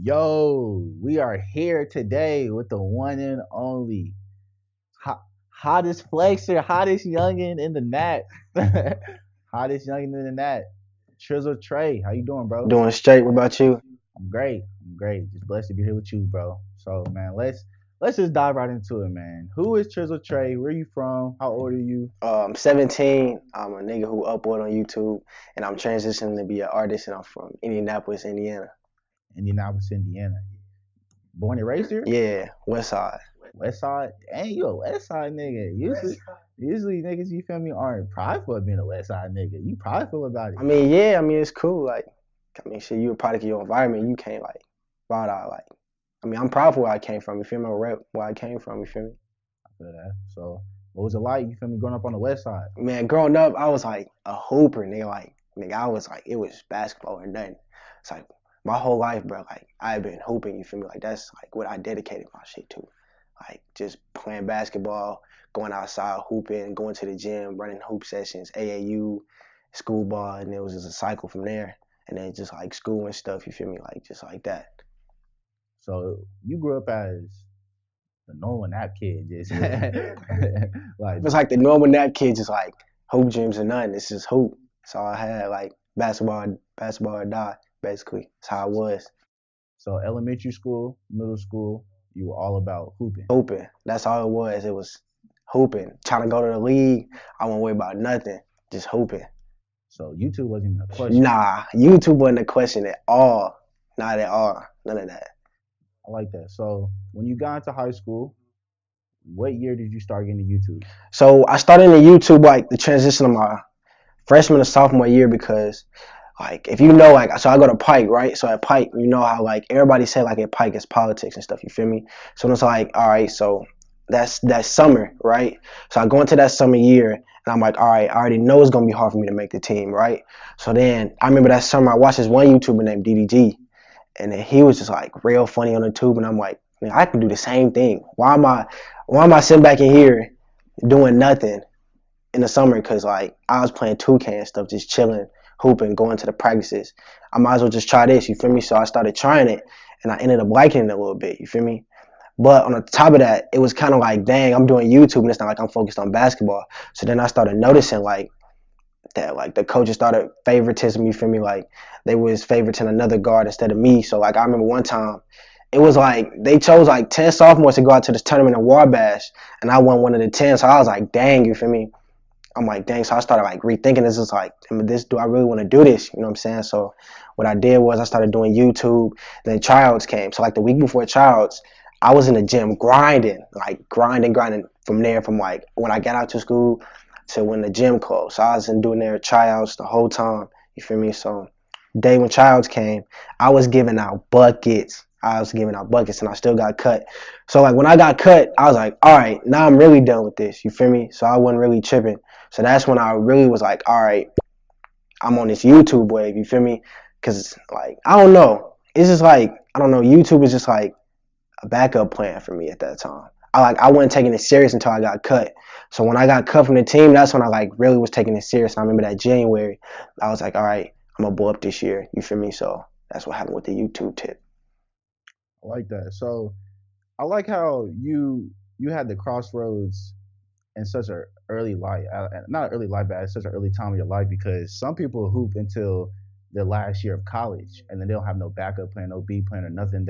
Yo, we are here today with the one and only hottest flexer, hottest youngin in the nat, hottest youngin in the nat, Trizzle Trey. How you doing, bro? Doing straight. What about you? I'm great. I'm great. Just blessed to be here with you, bro. So, man, let's just dive right into it, man. Who is Trizzle Trey? Where you from? How old are you? 17. I'm a nigga who upload on YouTube, and I'm transitioning to be an artist, and I'm from Indianapolis, Indiana. Indianapolis, Indiana. Born and raised here? Yeah, West Side. West Side? Dang, you a West Side nigga. Usually niggas, you feel me, aren't prideful of being a West Side nigga. You prideful about it. Yeah, it's cool. Shit, you a product of your environment. You can't, find out, I'm proud for where I came from. You feel me? I rep where I came from. You feel me? I feel that. So, what was it like, you feel me, growing up on the West Side? Man, growing up, I was like a hooper, nigga. Nigga, I was like, it was basketball or nothing. It's like my whole life, bro. Like, I've been hooping. You feel me? Like, that's like what I dedicated my shit to. Like, just playing basketball, going outside, hooping, going to the gym, running hoop sessions, AAU, school ball, and it was just a cycle from there. And then just like school and stuff. You feel me? Like, just like that. So, you grew up as the normal nap kid, just like, It's like the normal nap kid, just like hoop dreams or nothing. It's just hoop. That's all I had. Like, basketball or die, basically. That's how it was. so elementary school, middle school, you were all about hooping. Hooping. That's all it was. It was hooping. Trying to go to the league, I won't worry about nothing. Just hooping. So, YouTube wasn't even a question. Nah, YouTube wasn't a question at all. Not at all. None of that. I like that. So, when you got into high school, what year did you start getting to YouTube? So I started in YouTube like the transition of my freshman to sophomore year because like if you know so I go to Pike, right? So at Pike, you know how like everybody say like at Pike it's politics and stuff, you feel me? So it's like, all right, so that's that summer, right? So I go into that summer year and I'm like, all right, I already know it's gonna be hard for me to make the team, right? So then I remember that summer I watched this one YouTuber named DDG, and then he was just like real funny on the tube, and I'm like, man, I can do the same thing. Why am I sitting back in here doing nothing in the summer? Because like I was playing 2K and stuff, just chilling, hooping, going to the practices. I might as well just try this, you feel me? So I started trying it, and I ended up liking it a little bit, you feel me? But on the top of that, it was kind of like, dang, I'm doing YouTube, and it's not like I'm focused on basketball. So then I started noticing like that, like the coaches started favoritism, you feel me? Like they was favoriting another guard instead of me. So like I remember one time, it was like they chose like 10 sophomores to go out to this tournament in Wabash, and I won one of the 10. So I was like, dang, you feel me? I'm like, dang. So I started like rethinking this. Is like, do I really want to do this? You know what I'm saying? So what I did was I started doing YouTube. Then tryouts came. So like the week before tryouts, I was in the gym grinding from there, from like when I got out to school to when the gym closed. So I was in doing their tryouts the whole time. You feel me? So day when tryouts came, I was giving out buckets. And I still got cut. So like when I got cut, I was like, all right, now I'm really done with this. You feel me? So I wasn't really tripping. So that's when I really was like, all right, I'm on this YouTube wave. You feel me? Because like I don't know, it's just like I don't know. YouTube is just like a backup plan for me at that time. I wasn't taking it serious until I got cut. So when I got cut from the team, that's when I like really was taking it serious. And I remember that January, I was like, all right, I'm gonna blow up this year. You feel me? So that's what happened with the YouTube tip. I like that. So, I like how you had the crossroads in such a early life, not early life, but at such an early time of your life, because some people hoop until their last year of college, and then they don't have no backup plan, no B plan, or nothing.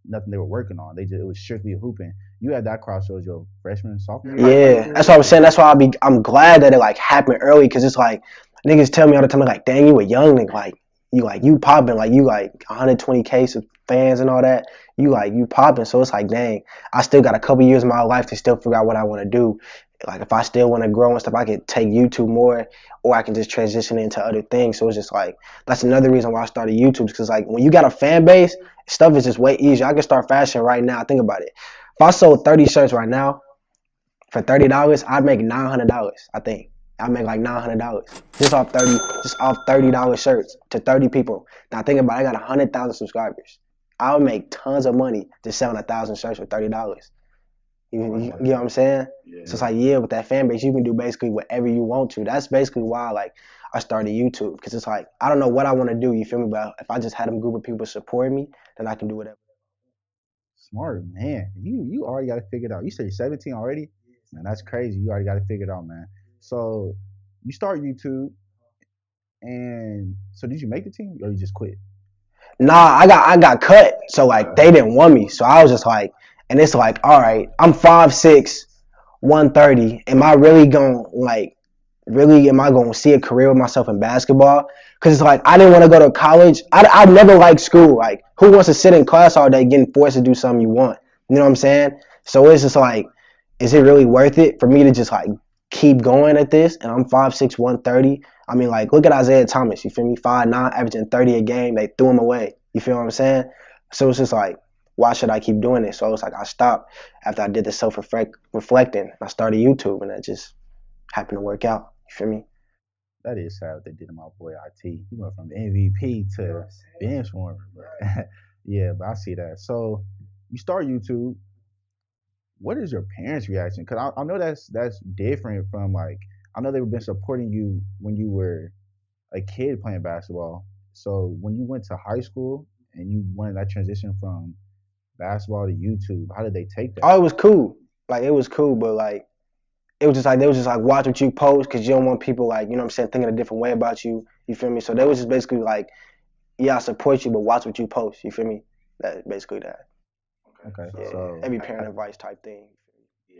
Nothing they were working on. It was strictly hooping. You had that crossroads your freshman, sophomore year. Yeah, that's what I'm saying. That's why I'm glad that it like happened early, because it's like niggas tell me all the time like, dang, you a young nigga, like you popping, like you like 120K fans and all that. You popping, so it's like, dang, I still got a couple years of my life to still figure out what I want to do. Like if I still want to grow and stuff, I could take YouTube more, or I can just transition into other things. So it's just like that's another reason why I started YouTube, because like when you got a fan base, stuff is just way easier. I can start fashion right now. Think about it. If I sold 30 shirts right now for $30, I'd make $900. I think I'd make like $900 just off $30 shirts to 30 people. Now think about it, I got 100,000 subscribers. I would make tons of money just selling 1,000 shirts for $30. You get what I'm saying? Yeah. So it's like, yeah, with that fan base, you can do basically whatever you want to. That's basically why, like, I started YouTube because it's like I don't know what I want to do. You feel me? But if I just had a group of people supporting me, then I can do whatever. Smart man. You already got it figured out. You said you're 17 already? Man, that's crazy. You already got it figured out, man. So you start YouTube, and so did you make the team or you just quit? Nah, I got cut. So like they didn't want me. So I was just like, and it's like, all right, I'm 5'6", 130. Am I really going like really am I going to see a career with myself in basketball? Because it's like I didn't want to go to college. I never liked school. Like who wants to sit in class all day getting forced to do something you want? You know what I'm saying? So it's just like, is it really worth it for me to just like keep going at this? And I'm 5'6", 130. I mean, like, look at Isaiah Thomas. You feel me? 5'9", averaging 30 a game. They threw him away. You feel what I'm saying? So it's just like, why should I keep doing this? So it's like I stopped after I did the self-reflecting. I started YouTube, and that just happened to work out. You feel me? That is sad what they did to my boy IT. He went from MVP to bench warmer, bro. Yeah, but I see that. So you start YouTube. What is your parents' reaction? Because I know that's different from like I know they've been supporting you when you were a kid playing basketball. So when you went to high school and you went that transition from basketball to YouTube, how did they take that? Oh, it was cool. Like, it was cool, but like, it was just like, they was just like, watch what you post because you don't want people like, you know what I'm saying, thinking a different way about you. You feel me? So they was just basically like, yeah, I support you, but watch what you post. You feel me? That basically that. Okay, Yeah, so every parent advice type thing.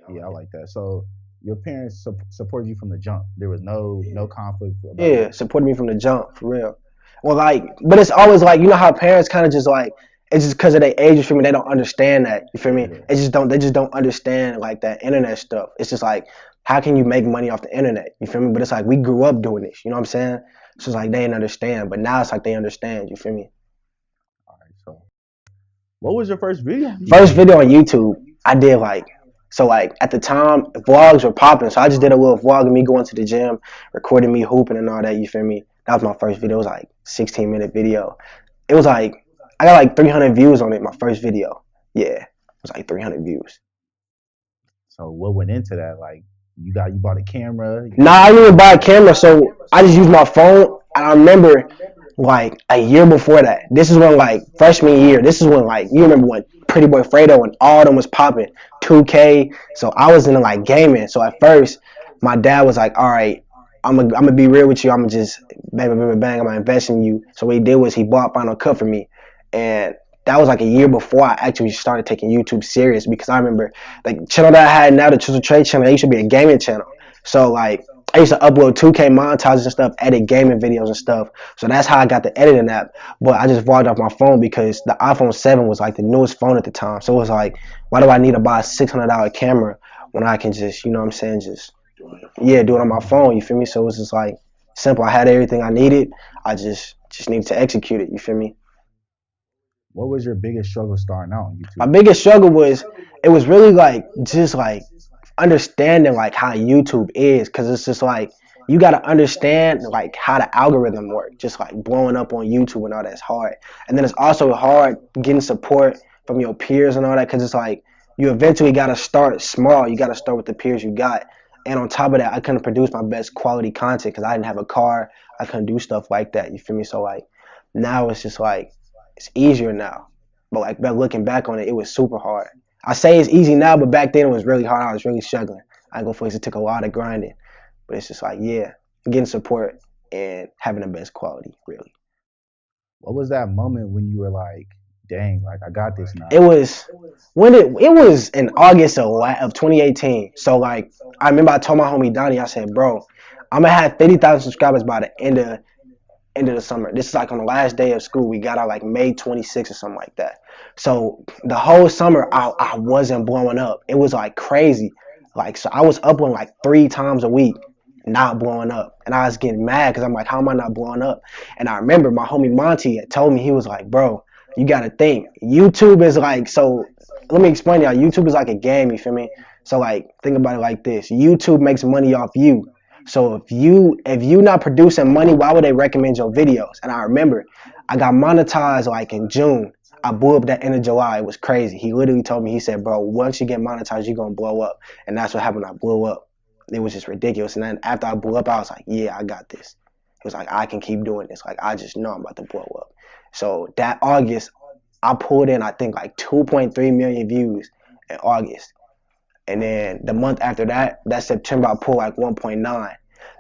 yeah, I like that. So your parents supported you from the jump. There was no conflict about Yeah, that. supported me from the jump, for real. Well, like, but it's always like, you know how parents kind of just like, it's just because of their age, you feel me? They don't understand that, you feel me? Yeah. They just don't understand like that internet stuff. It's just like, how can you make money off the internet? You feel me? But it's like, we grew up doing this, you know what I'm saying? So it's like, they didn't understand, but now it's like they understand, you feel me? All right. So what was your first video on First YouTube? video on YouTube, I did like, so like at the time, vlogs were popping. So I just did a little vlog of me going to the gym, recording me hooping and all that, you feel me? That was my first video. It was like 16-minute video. It was like, I got like 300 views on it, my first video. Yeah, it was like 300 views. So what went into that? Like you bought a camera. Nah, I didn't even buy a camera, so I just used my phone. And I remember like a year before that. This is when like freshman year. This is when like you remember when Pretty Boy Fredo and all them was popping, 2K. So I was into like gaming. So at first, my dad was like, "All right, I'm gonna be real with you. I'm gonna just bang bang bang bang. I'm gonna invest in you." So what he did was he bought Final Cut for me, and that was like a year before I actually started taking YouTube serious because I remember like the channel that I had now, the Trizzle Trey channel, it used to be a gaming channel. So like I used to upload 2K montages and stuff, edit gaming videos and stuff. So that's how I got the editing app. But I just vlogged off my phone because the iPhone 7 was like the newest phone at the time. So it was like, why do I need to buy a $600 camera when I can just, you know what I'm saying, just, yeah, do it on my phone, you feel me? So it was just like simple. I had everything I needed. I just needed to execute it, you feel me? What was your biggest struggle starting out on My YouTube? biggest struggle was, it was really like, just like understanding like how YouTube is, because it's just like you got to understand like how the algorithm works. Just like blowing up on YouTube and all that's hard, and then it's also hard getting support from your peers and all that, because it's like you eventually got to start small. You got to start with the peers you got, and on top of that, I couldn't produce my best quality content because I didn't have a car. I couldn't do stuff like that. You feel me? So like now it's just like it's easier now, but like looking back on it, it was super hard. I say it's easy now, but back then it was really hard. I was really struggling. I ain't gonna focus. It took a lot of grinding, but it's just like, yeah, getting support and having the best quality, really. What was that moment when you were like, dang, like I got this now? It was it was in August of 2018. So like I remember I told my homie Donnie, I said, bro, I'm gonna have 50,000 subscribers by the end of the summer. This is like on the last day of school. We got out like May 26th or something like that. So the whole summer I wasn't blowing up. It was like crazy. Like, so I was uploading like 3 times a week, not blowing up. And I was getting mad because I'm like, how am I not blowing up? And I remember my homie Monty had told me, he was like, bro, you got to think. YouTube is like, so let me explain y'all. YouTube is like a game, you feel me? So like, think about it like this. YouTube makes money off you. So if you not producing money, why would they recommend your videos? And I remember I got monetized like in June. I blew up that end of July. It was crazy. He literally told me, he said, bro, once you get monetized, you're going to blow up. And that's what happened. I blew up. It was just ridiculous. And then after I blew up, I was like, yeah, I got this. He was like, I can keep doing this. Like, I just know I'm about to blow up. So that August, I pulled in, I think, like 2.3 million views in August. And then the month after that, that September, I pulled like 1.9.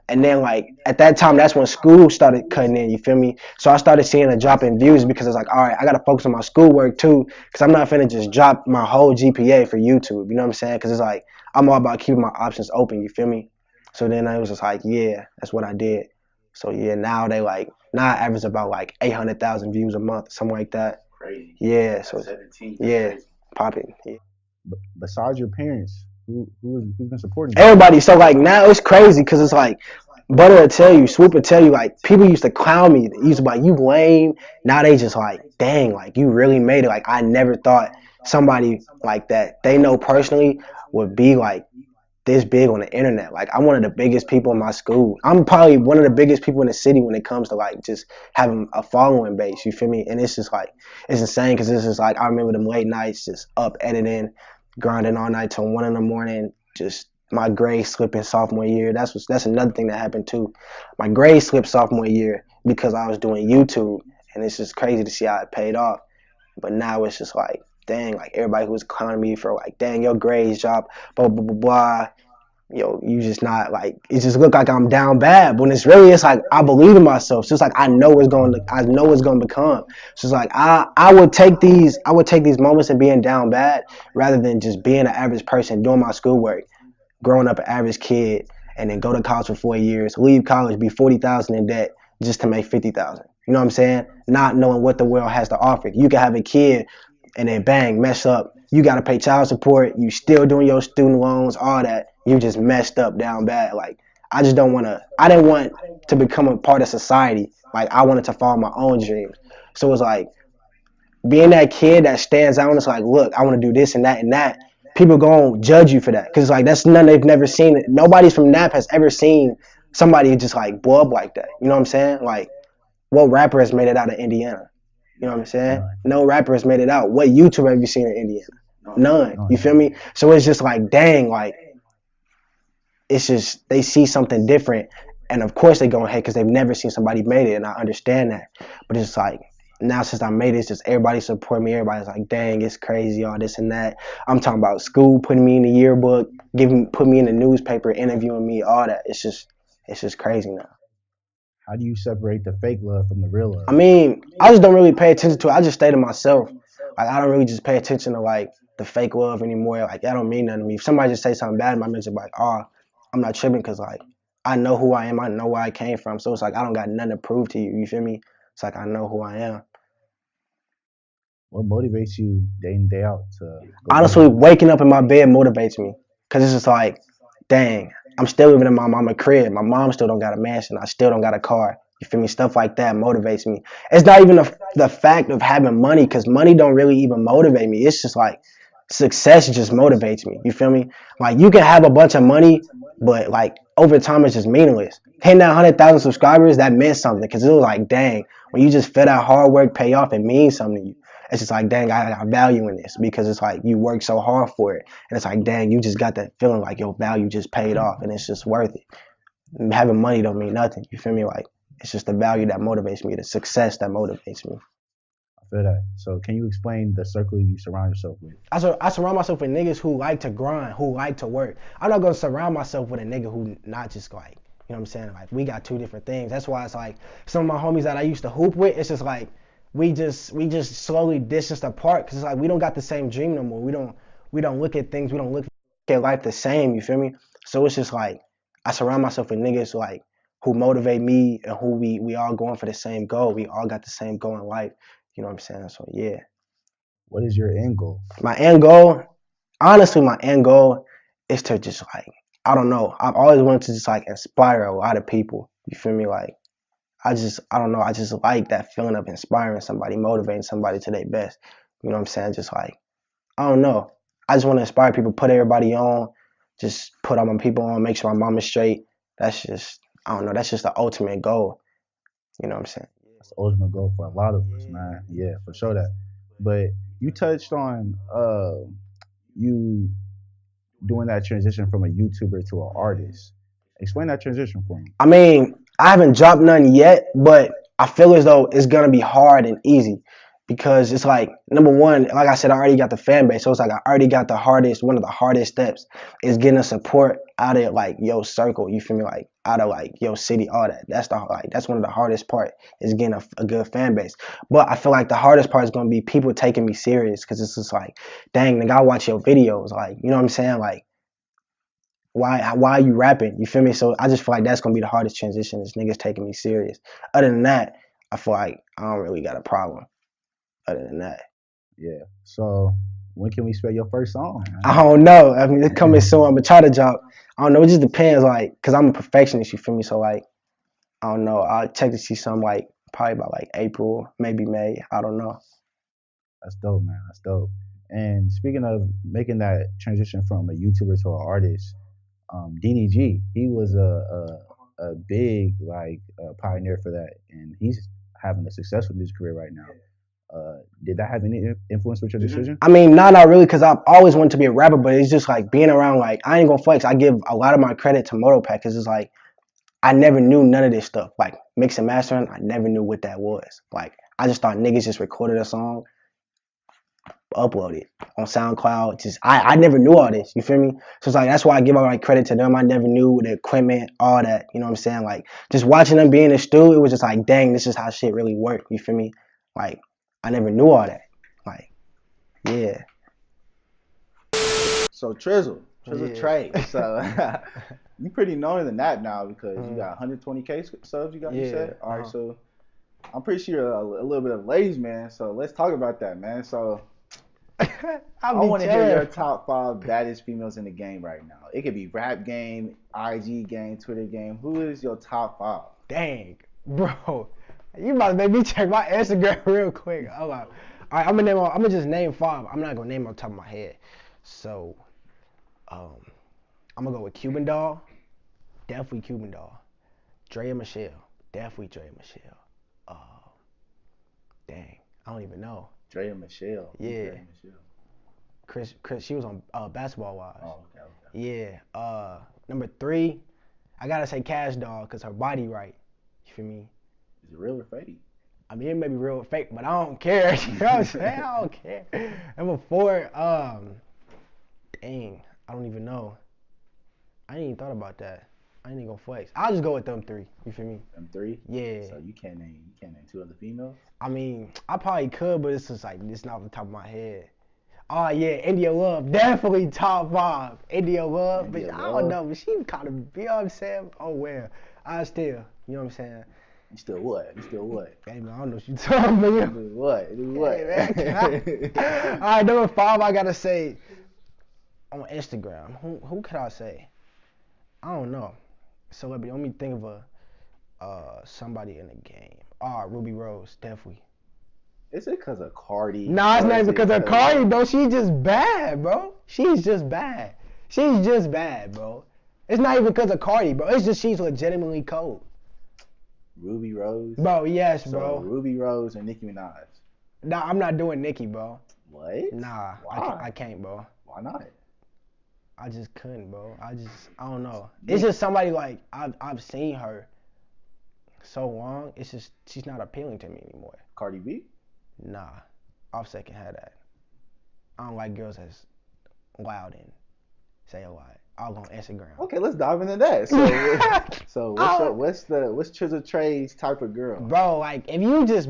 And then like at that time, that's when school started cutting in. You feel me? So I started seeing a drop in views because it's like, all right, I gotta focus on my schoolwork too, because I'm not finna just drop my whole GPA for YouTube. You know what I'm saying? Because it's like I'm all about keeping my options open. You feel me? So then I was just like, yeah, that's what I did. So yeah, now they like now I average about like 800,000 views a month, something like that. Crazy. Yeah. So 17. yeah, popping. Yeah. Besides your parents, who's been supporting you? Everybody. So like now it's crazy because it's like Butter will tell you, Swoop will tell you, like people used to clown me. They used to be like, you lame. Now they just like, dang, like you really made it. Like I never thought somebody like that they know personally would be like this big on the internet. Like I'm one of the biggest people in my school. I'm probably one of the biggest people in the city when it comes to like just having a following base. You feel me? And it's just like it's insane because it's just like I remember them late nights just up editing, grinding all night till 1 in the morning. Just my grade slipping sophomore year. That's another thing that happened too. My grade slipped sophomore year because I was doing YouTube, and it's just crazy to see how it paid off. But now it's just like, dang, like everybody who was clowning me for like, dang, your grades drop, blah blah blah blah. Yo, you just not like it just look like I'm down bad. But when it's like I believe in myself. So it's like I know what's gonna become. So it's like I would take these moments and being down bad rather than just being an average person doing my schoolwork, growing up an average kid, and then go to college for 4 years, leave college, be 40,000 in debt just to make 50,000. You know what I'm saying? Not knowing what the world has to offer. You can have a kid and then bang, mess up. You got to pay child support. You still doing your student loans, all that. You just messed up down bad. Like I just don't want to. I didn't want to become a part of society. Like I wanted to follow my own dreams. So it's like being that kid that stands out and it's like, look, I want to do this and that and that. People gonna judge you for that because like that's none they've never seen. Nobody from NAP has ever seen somebody just like blow up like that. You know what I'm saying? Like what rapper has made it out of Indiana? You know what I'm saying? None. No rapper has made it out. What YouTuber have you seen in Indiana? None. You None. feel me? So it's just like, dang, like it's just they see something different, and of course they go ahead because they've never seen somebody made it, and I understand that. But it's like now since I made it, it's just everybody support me. Everybody's like, dang, it's crazy, all this and that. I'm talking about school putting me in the yearbook, put me in the newspaper, interviewing me, all that. It's just crazy now. How do you separate the fake love from the real I love? mean, I just don't really pay attention to it. I just stay to myself. Like I don't really just pay attention to like the fake love anymore. Like that don't mean nothing to me. If somebody just say something bad, my mention like, oh, I'm not tripping because like I know who I am. I know where I came from. So it's like I don't got nothing to prove to you. You feel me? It's like I know who I am. What motivates you day in day out to go Honestly, harder? waking up in my bed motivates me because it's just like, dang, I'm still living in my mama crib. My mom still don't got a mansion. I still don't got a car. You feel me? Stuff like that motivates me. It's not even the fact of having money because money don't really even motivate me. It's just like success just motivates me. You feel me? Like you can have a bunch of money, but like over time it's just meaningless. Hitting that 100,000 subscribers, that meant something because it was like, dang, when you just feel that hard work pay off, it means something to you. It's just like, dang, I got value in this because it's like you work so hard for it. And it's like, dang, you just got that feeling like your value just paid off and it's just worth it. Having money don't mean nothing. You feel me? Like, it's just the value that motivates me, the success that motivates me. I feel that. So can you explain the circle you surround yourself with? I surround myself with niggas who like to grind, who like to work. I'm not gonna surround myself with a nigga who not just like, you know what I'm saying? Like we got two different things. That's why it's like some of my homies that I used to hoop with, it's just like we just slowly distanced apart because it's like we don't got the same dream no more. We don't look at things, we don't look at life the same, you feel me? So it's just like I surround myself with niggas like who motivate me and who we all going for the same goal. We all got the same goal in life. You know what I'm saying? So yeah. What is your end goal? My end goal, honestly, my end goal is to just like, I don't know. I've always wanted to just like inspire a lot of people. You feel me? Like, I don't know. I just like that feeling of inspiring somebody, motivating somebody to their best. You know what I'm saying? Just like, I don't know. I just want to inspire people, put everybody on, just put all my people on, make sure my mom is straight. That's just, I don't know. That's just the ultimate goal. You know what I'm saying? That's the ultimate goal for a lot of us, man. Yeah, for sure that. But you touched on you doing that transition from a YouTuber to an artist. Explain that transition for me. I mean, I haven't dropped none yet, but I feel as though it's gonna be hard and easy because it's like number one, like I said, I already got the fan base, so it's like I already got one of the hardest steps is getting the support out of like your circle. You feel me? Like out of like your city, all that. That's one of the hardest part is getting a good fan base. But I feel like the hardest part is gonna be people taking me serious because it's just like, dang, nigga, I watch your videos, like you know what I'm saying, like. Why are you rapping? You feel me? So I just feel like that's gonna be the hardest transition is niggas taking me serious. Other than that, I feel like I don't really got a problem. Other than that. Yeah. So when can we spell your first song, I man? don't know. I mean, it's coming soon. I'm gonna try to drop. I don't know. It just depends, like, cause I'm a perfectionist. You feel me? So like, I don't know. I'll check to see something like probably about like April, maybe May. I don't know. That's dope, man. That's dope. And speaking of making that transition from a YouTuber to an artist, DDG, he was a big pioneer for that, and he's having a successful music career right now. Did that have any influence with your decision? I mean, not really, cause I've always wanted to be a rapper, but it's just like being around. Like, I ain't gonna flex. I give a lot of my credit to Motopack, cause it's like I never knew none of this stuff. Like mix and mastering, I never knew what that was. Like I just thought niggas just recorded a song, upload it on SoundCloud. Just I never knew all this. You feel me? So it's like that's why I give all my credit to them. I never knew the equipment, all that. You know what I'm saying? Like just watching them be in the studio, it was just like, dang, this is how shit really work. You feel me? Like I never knew all that. Like yeah. So Trizzle Yeah. Trey. So you pretty known in the nap now because you got 120K subs. You Yeah. said. All right, so I'm pretty sure you're a little bit of a ladies man. So let's talk about that, man. So I want to hear your top 5 baddest females in the game right now. It could be rap game, IG game, Twitter game. Who is your top 5? Dang, bro, you about to make me check my Instagram real quick. Hold on. All right, I'm gonna just name 5. I'm not gonna name on top of my head. So, I'm gonna go with Cuban Doll. Definitely Cuban Doll. Drea Michelle. Definitely Drea Michelle. Dang, I don't even know. Drea Michelle. Yeah. Drea Michelle. Chris, she was on Basketball Wives. Oh, okay. Yeah. Number 3, I gotta say Cash Doll, cause her body right. You feel me? Is it real or fake? I mean, it may be real or fake, but I don't care. You know what I'm saying? I don't care. Number 4, dang, I don't even know. I ain't even thought about that. I ain't even gonna flex. I'll just go with them 3. You feel me? Them 3? Yeah. So you can't name 2 other females? I mean, I probably could, but it's just like it's not off the top of my head. Oh yeah, India Love, definitely top 5. India Love, but I don't know, but she kind of, you know what I'm saying? Oh well, I still, you know what I'm saying? You still what? Hey man, I don't know what you talking about. Do what? Hey, man, all right, number 5, I gotta say on Instagram. Who could I say? I don't know. Celebrity. Let me think of somebody in the game. Ruby Rose, definitely. Is it because of Cardi? Nah, it's not because of Cardi, bro. She's just bad, bro. She's just bad, bro. It's not even because of Cardi, bro. It's just she's legitimately cold. Ruby Rose? Bro, yes, so bro. Ruby Rose and Nicki Minaj. Nah, I'm not doing Nicki, bro. What? Nah, Why? I can't, bro. Why not? I just couldn't, bro. I don't know. It's just somebody like I've seen her so long. It's just she's not appealing to me anymore. Cardi B? Nah, Offset can have that. I don't like girls that's loud and say a lot. All on Instagram. Okay, let's dive into that. So what's Trizzle Trey's type of girl? Bro, like if you just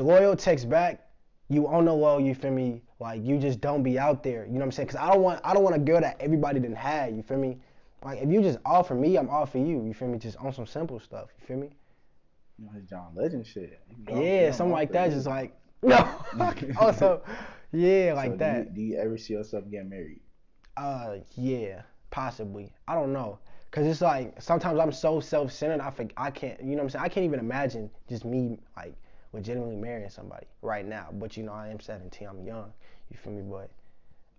loyal text back, you on the low, you feel me? Like you just don't be out there, you know what I'm saying? Cause I don't want a girl that everybody done had, you feel me? Like if you just all for me, I'm all for you, you feel me? Just on some simple stuff, you feel me? You know, his John Legend shit. Yeah, something like that, just like no. Also, yeah, like so that. Do you ever see yourself getting married? Yeah, possibly. I don't know. Cause it's like sometimes I'm so self-centered. I can't. You know what I'm saying? I can't even imagine just me like legitimately marrying somebody right now. But you know, I am 17. I'm young. You feel me? But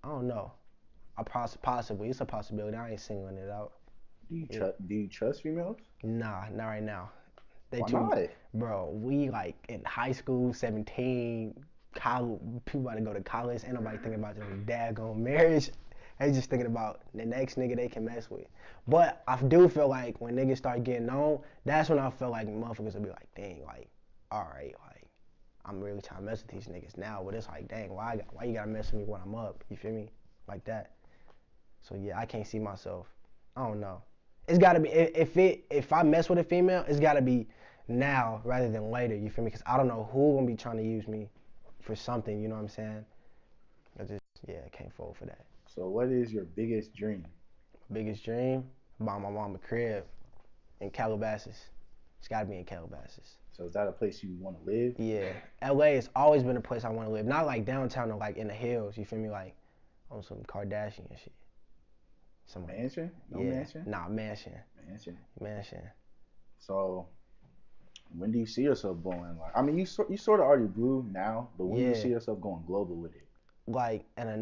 I don't know. I possibly. It's a possibility. I ain't singling it out. Do you trust females? Nah, not right now. Why not? Bro, we like in high school, 17. College, people about to go to college. Ain't nobody thinking about their daggone marriage. They just thinking about the next nigga they can mess with. But I do feel like when niggas start getting on, that's when I feel like motherfuckers will be like, dang, like, all right, like, I'm really trying to mess with these niggas now. But it's like, dang, why you gotta mess with me when I'm up? You feel me? Like that. So yeah, I can't see myself. I don't know. It's gotta be if I mess with a female, it's gotta be now rather than later. You feel me? Because I don't know who gonna be trying to use me for something. You know what I'm saying? I just I can't fold for that. So, what is your biggest dream? Biggest dream? Buy my mom a crib in Calabasas. It's gotta be in Calabasas. So, is that a place you want to live? Yeah, LA has always been a place I want to live. Not like downtown or like in the hills. You feel me? Like on some Kardashian shit. Some Mansion? No yeah, mansion? nah, mansion. Mansion. Mansion. So, when do you see yourself going? Like, I mean, you sort of already blew now, but when do you Yeah, see yourself going global with it? like in the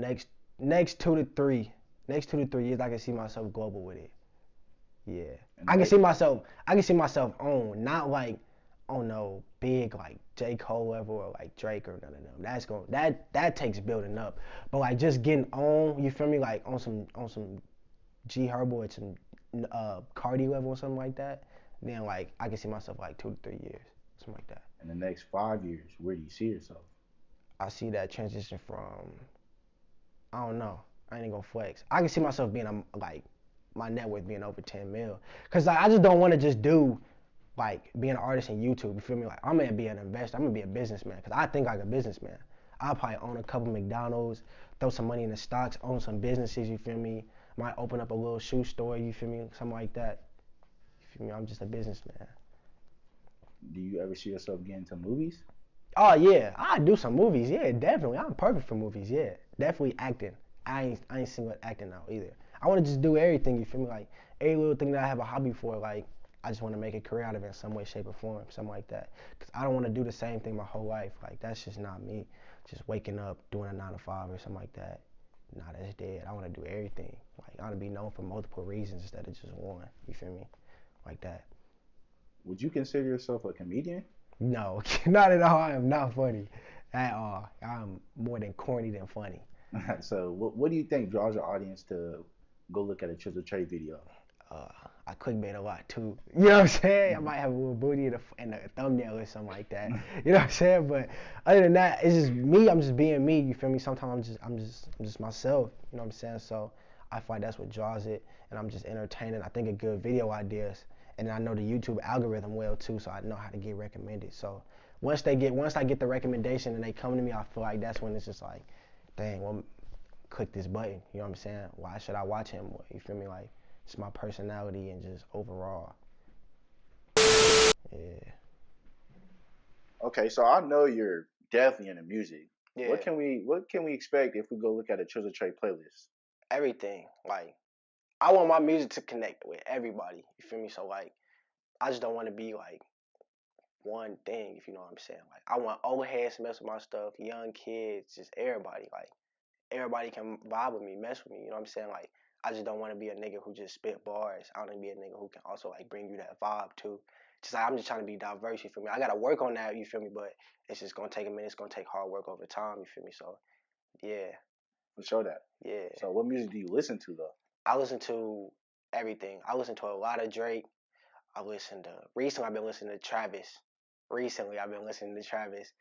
next 2 to 3 years, I can see myself global with it. Yeah, And the I can next, see myself. I can see myself on not like on no big like J Cole level or like Drake or none of them. That's going that takes building up. But like just getting on, you feel me? Like on some G Herbo or some Cardi level or something like that. Then like I can see myself like 2 to 3 years, something like that. in the next 5 years, where do you see yourself? I see that transition from I don't know. I ain't gonna flex. I can see myself being like my net worth being over 10 mil. Cause like, I just don't want to just do like being an artist in YouTube. You feel me? Like I'm gonna be an investor. I'm gonna be a businessman. Cause I think like a businessman. I'll probably own a couple McDonald's, throw some money in the stocks, own some businesses. You feel me? Might open up a little shoe store. You feel me? Something like that. You feel me? I'm just a businessman. Do you ever see yourself getting into movies? Oh yeah, I do some movies. Yeah, definitely. I'm perfect for movies. Yeah, definitely acting. I ain't single acting now either. I want to just do everything. You feel me? Like every little thing that I have a hobby for. Like I just want to make a career out of it in some way, shape, or form, something like that. Cause I don't want to do the same thing my whole life. Like that's just not me. Just waking up, doing a 9 to 5 or something like that. Nah, that's dead. I want to do everything. Like I want to be known for multiple reasons instead of just one. You feel me? Like that. Would you consider yourself a comedian? No, not at all. I am not funny at all. I'm more than corny than funny. So, what do you think draws your audience to go look at a Trizzle Trey video? Uh, I clickbait a lot too. You know what I'm saying? I might have a little booty in the thumbnail or something like that. You know what I'm saying? But other than that, it's just me. I'm just being me. You feel me? Sometimes I'm just myself. You know what I'm saying? So I find that's what draws it, and I'm just entertaining. I think of good video ideas, and I know the YouTube algorithm well too, so I know how to get recommended. So once I get the recommendation and they come to me, I feel like that's when it's just like, dang, well, click this button. You know what I'm saying? Why should I watch him? You feel me? Like it's my personality and just overall. Yeah. Okay, so I know you're definitely into music. Yeah. What can we expect if we go look at a Trizzle Trey playlist? Everything. Like I want my music to connect with everybody. You feel me? So like I just don't want to be like one thing, if you know what I'm saying. Like I want old heads to mess with my stuff, young kids, just everybody. Like everybody can vibe with me, mess with me. You know what I'm saying? Like I just don't want to be a nigga who just spit bars. I want to be a nigga who can also like bring you that vibe too. Just like I'm just trying to be diverse. You feel me? I gotta work on that. You feel me? But it's just gonna take a minute. It's gonna take hard work over time. You feel me? So yeah, Let's show that. yeah. So, what music do you listen to though? I listen to everything. I listen to a lot of Drake. Recently I've been listening to Travis.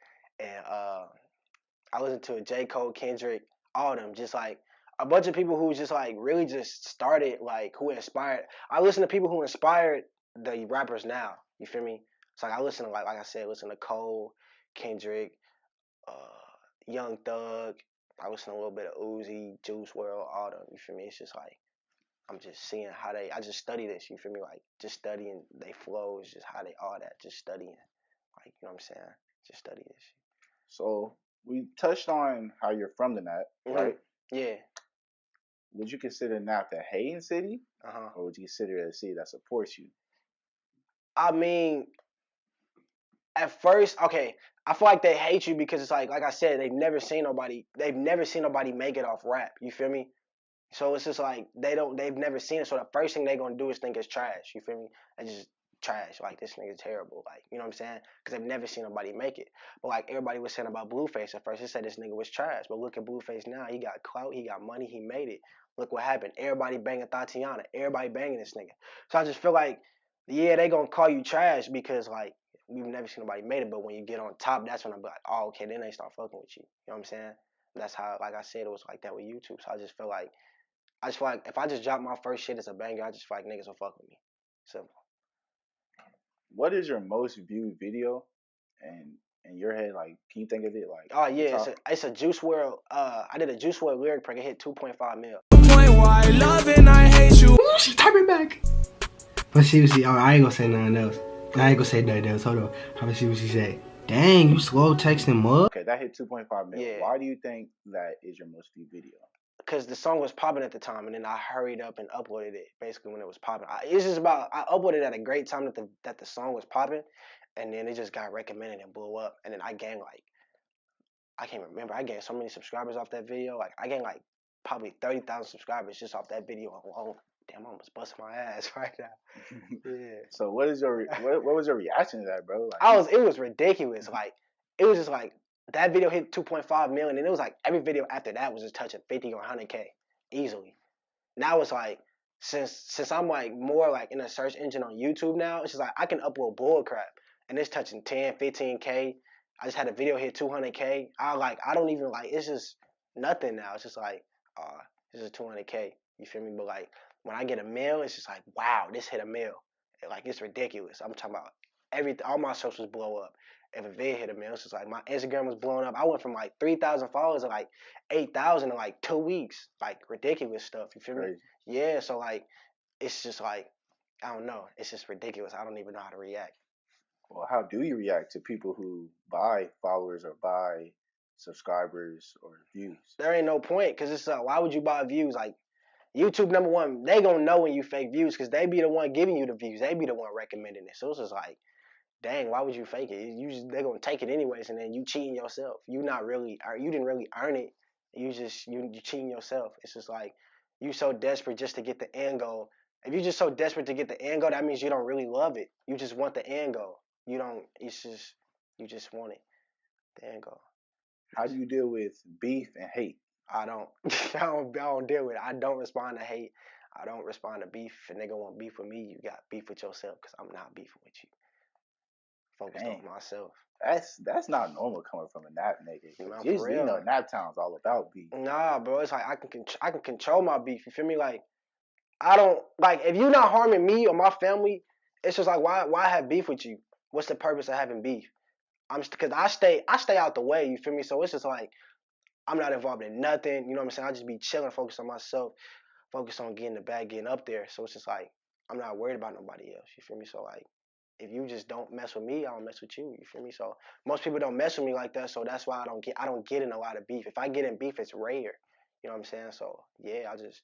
And I listen to J. Cole, Kendrick, all of them. Just like a bunch of people who just like really just started like who inspired. I listen to people who inspired the rappers now. You feel me? So like I listen to like I said, listen to Cole, Kendrick, Young Thug. I listen to a little bit of Uzi, Juice WRLD, all them. You feel me? It's just like I'm just seeing how I just study this. You feel me? Like just studying they flows, just how they all that. Just studying, like you know what I'm saying? Just study this. So, we touched on how you're from the Nat, right? Yeah. Would you consider Nat a hating city, Uh-huh. or would you consider it a city that supports you? I mean, at first, okay, I feel like they hate you because it's like I said, they've never seen nobody make it off rap. You feel me? So it's just like they've never seen it. So the first thing they're gonna do is think it's trash. You feel me? And just trash. Like this nigga's terrible. Like you know what I'm saying? Because they've never seen nobody make it. But like everybody was saying about Blueface at first, they said this nigga was trash. But look at Blueface now. He got clout. He got money. He made it. Look what happened. Everybody banging Tatiana. Everybody banging this nigga. So I just feel like, yeah, they gonna call you trash because like we've never seen nobody made it. But when you get on top, that's when I'm like, oh, okay, then they start fucking with you. You know what I'm saying? That's how, like I said, it was like that with YouTube. So I just feel like if I just drop my first shit as a banger, I just feel like niggas will fuck with me. Simple. What is your most viewed video? And in your head, like, can you think of it? Like, Oh yeah, it's a Juice WRLD. I did a Juice WRLD lyric break. It hit 2.5 mil. Why love and I hate you. Ooh, she typing back. Let's see what she. Oh, I ain't gonna say nothing else. I ain't gonna say nothing else. Hold on. How about see what she say? Dang, you slow texting mud. Okay, that hit 2.5 million. Yeah. Why do you think that is your most viewed video? Because the song was popping at the time, and then I hurried up and uploaded it basically when it was popping. It's just about I uploaded at a great time that the song was popping, and then it just got recommended and blew up, and then I gained like I can't remember. I gained so many subscribers off that video. Like I gained like probably 30,000 subscribers just off that video alone. Damn, I'm almost busting my ass right now. Yeah. So what was your reaction to that, bro? Like, It was ridiculous. Like it was just like that video hit 2.5 million, and it was like every video after that was just touching 50 or 100K easily. Now it's like since I'm like more like in a search engine on YouTube now, it's just like I can upload bull crap and it's touching 10, 15K. I just had a video hit 200K. I don't even like it's just nothing now. It's just like this is 200K. You feel me? But like when I get a mail, it's just like wow, this hit a mail. Like it's ridiculous. I'm talking about all my socials blow up. If a vid hit a mail, it's just like my Instagram was blowing up. I went from like 3,000 followers to like 8,000 in like 2 weeks. Like ridiculous stuff. You feel me? Yeah. So like it's just like I don't know. It's just ridiculous. I don't even know how to react. Well, how do you react to people who buy followers or buy subscribers or views? There ain't no point because it's why would you buy views? Like YouTube, number one, they gonna know when you fake views because they be the one giving you the views. They be the one recommending it. So it's just like, dang, why would you fake it? They're gonna take it anyways, and then you cheating yourself. You didn't really earn it. You cheating yourself. It's just like you so desperate just to get the end goal. If you're just so desperate to get the end goal, that means you don't really love it. You just want the end goal. You don't. It's just you just want it. The end goal. How do you deal with beef and hate? I don't deal with it. I don't respond to hate. I don't respond to beef. If a nigga want beef with me, you got beef with yourself because I'm not beefing with you. Focused on myself. That's not normal coming from a nap nigga. Nah, Usually, you know, nap town's all about beef. Nah, bro, it's like I can control my beef. You feel me? Like I don't like if you're not harming me or my family. It's just like why have beef with you? What's the purpose of having beef? Because I stay out the way. You feel me? So it's just like I'm not involved in nothing. You know what I'm saying? I just be chilling, focused on myself, focused on getting the bag, getting up there. So it's just like I'm not worried about nobody else. You feel me? So like if you just don't mess with me, I don't mess with you. You feel me? So most people don't mess with me like that. So that's why I don't get in a lot of beef. If I get in beef, it's rare. You know what I'm saying? So yeah, I just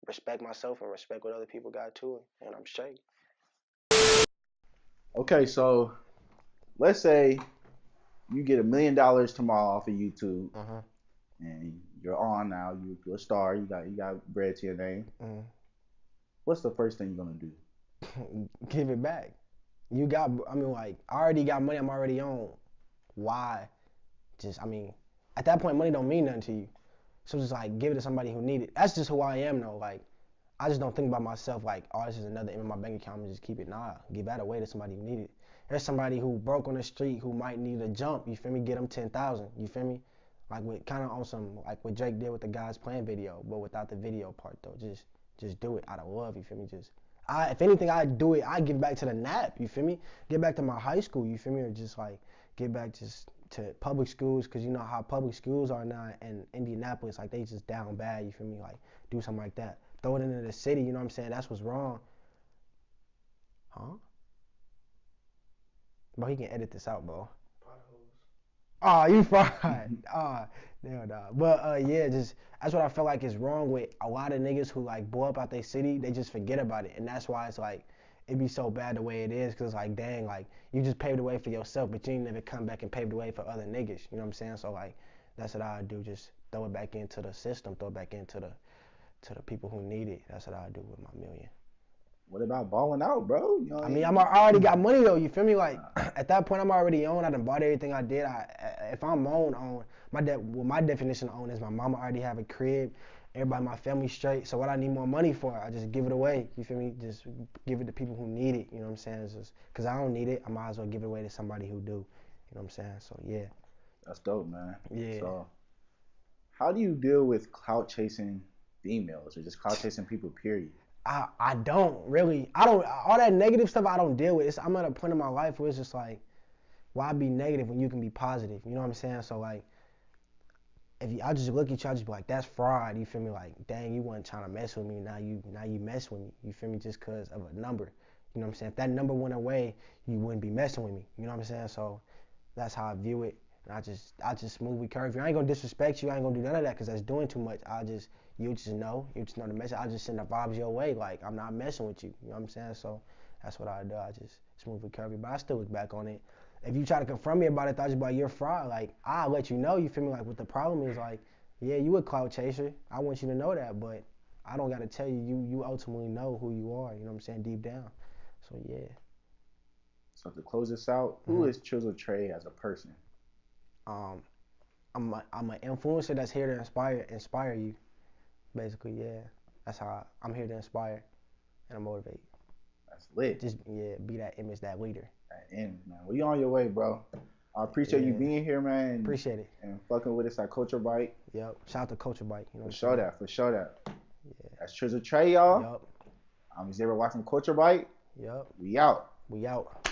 respect myself and respect what other people got too, and I'm straight. Okay, so let's say you get $1 million tomorrow off of YouTube, and you're on now. You're a star. You got bread to your name. What's the first thing you're gonna do? Give it back. I already got money. I'm already on. Why? At that point, money don't mean nothing to you. So just like give it to somebody who need it. That's just who I am though. Like I just don't think about myself like, oh, this is another in my bank account and just keep it. Nah, give that away to somebody who need it. There's somebody who broke on the street who might need a jump. You feel me? Get them 10,000. You feel me? Like with kind of on some like what Drake did with the guys playing video, but without the video part though. Just do it out of love. You feel me? If anything, I do it. I give back to the NAP. You feel me? Get back to my high school. You feel me? Or just like get back just to public schools, because you know how public schools are now in Indianapolis. Like they just down bad. You feel me? Like do something like that. Throw it into the city. You know what I'm saying? That's what's wrong. Huh? Bro, he can edit this out, bro. Oh, you fried. Damn, dog. But yeah, just that's what I feel like is wrong with a lot of niggas who like blow up out their city. They just forget about it, and that's why it's like it be so bad the way it is. Cause it's like, dang, like you just paved the way for yourself, but you ain't never come back and pave the way for other niggas. You know what I'm saying? So like that's what I do. Just throw it back into the system. Throw it back into the people who need it. That's what I do with my million. What about balling out, bro? You know what I already got money though. You feel me? Like at that point, I'm already on. I done bought everything I did. If I'm on my definition of own is my mama already have a crib, everybody in my family straight. So what I need more money for, I just give it away. You feel me? Just give it to people who need it. You know what I'm saying? It's just, cause I don't need it, I might as well give it away to somebody who do. You know what I'm saying? So yeah. That's dope, man. Yeah. So, how do you deal with clout chasing females or just clout chasing people? Period. I don't really. I don't all that negative stuff. I don't deal with. I'm at a point in my life where it's just like, why be negative when you can be positive? You know what I'm saying? So like, I just look at you, I just be like, that's fraud. You feel me? Like, dang, you wasn't trying to mess with me. Now you mess with me. You feel me? Just cause of a number. You know what I'm saying? If that number went away, you wouldn't be messing with me. You know what I'm saying? So that's how I view it. And I just smoothly curve you. I ain't gonna disrespect you. I ain't gonna do none of that because that's doing too much. You just know the message. I just send the vibes your way. Like, I'm not messing with you. You know what I'm saying? So that's what I do. I just smoothly curve you. But I still look back on it. If you try to confront me about it, I just be like, you're fraud. Like, I'll let you know. You feel me? Like, what the problem is, like, yeah, you a clout chaser. I want you to know that, but I don't gotta tell you. You ultimately know who you are. You know what I'm saying? Deep down. So yeah. So to close this out, who is Trizzle Trey as a person? I'm an influencer that's here to inspire you. Basically, yeah. That's how I'm here to inspire and motivate. That's lit. Just be that image, that leader. That image, man. Well, you on your way, bro. I appreciate you being here, man. Appreciate it. And fucking with us at Culture Bite. Yep. Shout out to Culture Bite. You know For sure that. Yeah. That's Trizzle Trey, y'all. Yep. I'm Zero Y from Culture Bite. Yep. We out. We out.